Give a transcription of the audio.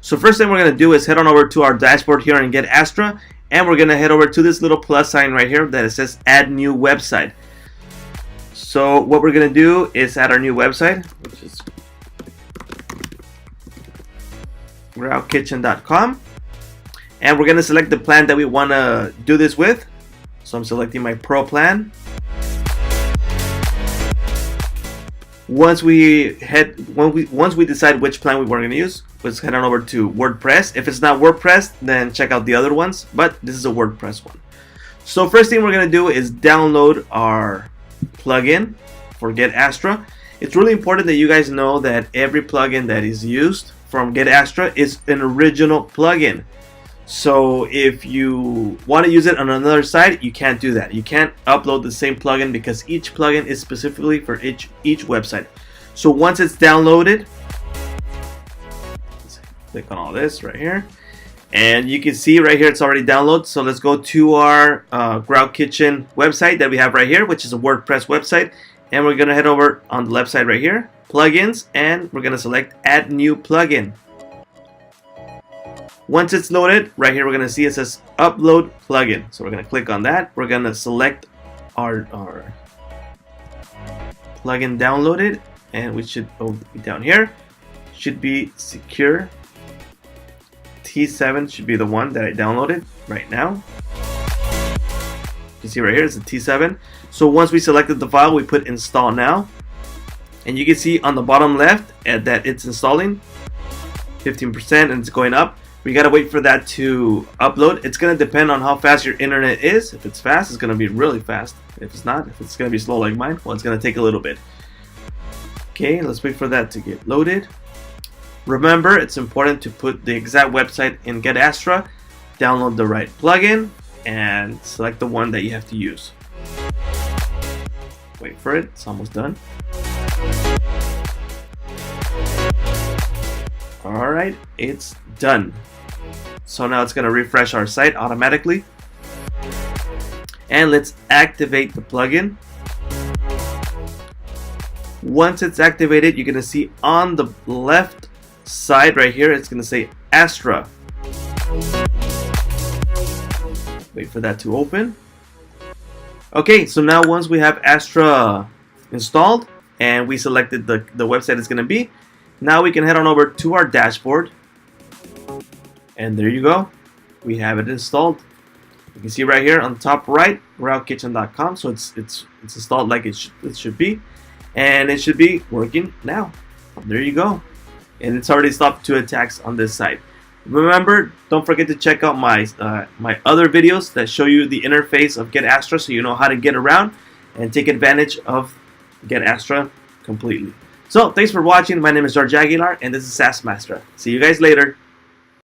So first thing we're going to do is head on over to our dashboard here and get Astra, and we're going to head over to this little plus sign right here that it says add new website. So what we're going to do is add our new website, which is groundkitchen.com, and we're going to select the plan that we want to do this with. So I'm selecting my Pro plan. Once we decide which plan we were going to use, let's head on over to WordPress. If it's not WordPress, then check out the other ones, but this is a WordPress one. So first thing we're going to do is download our plugin for Get Astra. It's really important that you guys know that every plugin that is used from Get Astra is an original plugin. So if you want to use it on another site, you can't do that. You can't upload the same plugin because each plugin is specifically for each website. So once it's downloaded, let's click on all this right here, and you can see right here it's already downloaded. So let's go to our Ground Kitchen website that we have right here, which is a WordPress website, and we're gonna head over on the left side right here, plugins, and we're gonna select add new plugin. Once it's loaded, right here we're going to see it says upload plugin. So we're going to click on that. We're going to select our plugin downloaded, and we should be down here. Should be secure. T7 should be the one that I downloaded right now. You see right here, it's a T7. So once we selected the file, we put install now. And you can see on the bottom left that it's installing 15% and it's going up. We gotta wait for that to upload. It's gonna depend on how fast your internet is. If it's fast, it's gonna be really fast. If it's not, if it's gonna be slow like mine, well, it's gonna take a little bit. Okay, let's wait for that to get loaded. Remember, it's important to put the exact website in Get Astra, download the right plugin, and select the one that you have to use. Wait for it, it's almost done. Alright, it's done. So now it's going to refresh our site automatically. And let's activate the plugin. Once it's activated, you're going to see on the left side right here, it's going to say Astra. Wait for that to open. Okay, so now once we have Astra installed and we selected the website it's going to be, now we can head on over to our dashboard. And there you go. We have it installed. You can see right here on the top right, groundkitchen.com. So it's installed like it should be. And it should be working now. There you go. And it's already stopped 2 attacks on this site. Remember, don't forget to check out my other videos that show you the interface of Get Astra so you know how to get around and take advantage of Get Astra completely. So, thanks for watching. My name is George Aguilar, and this is SaaS Master. See you guys later.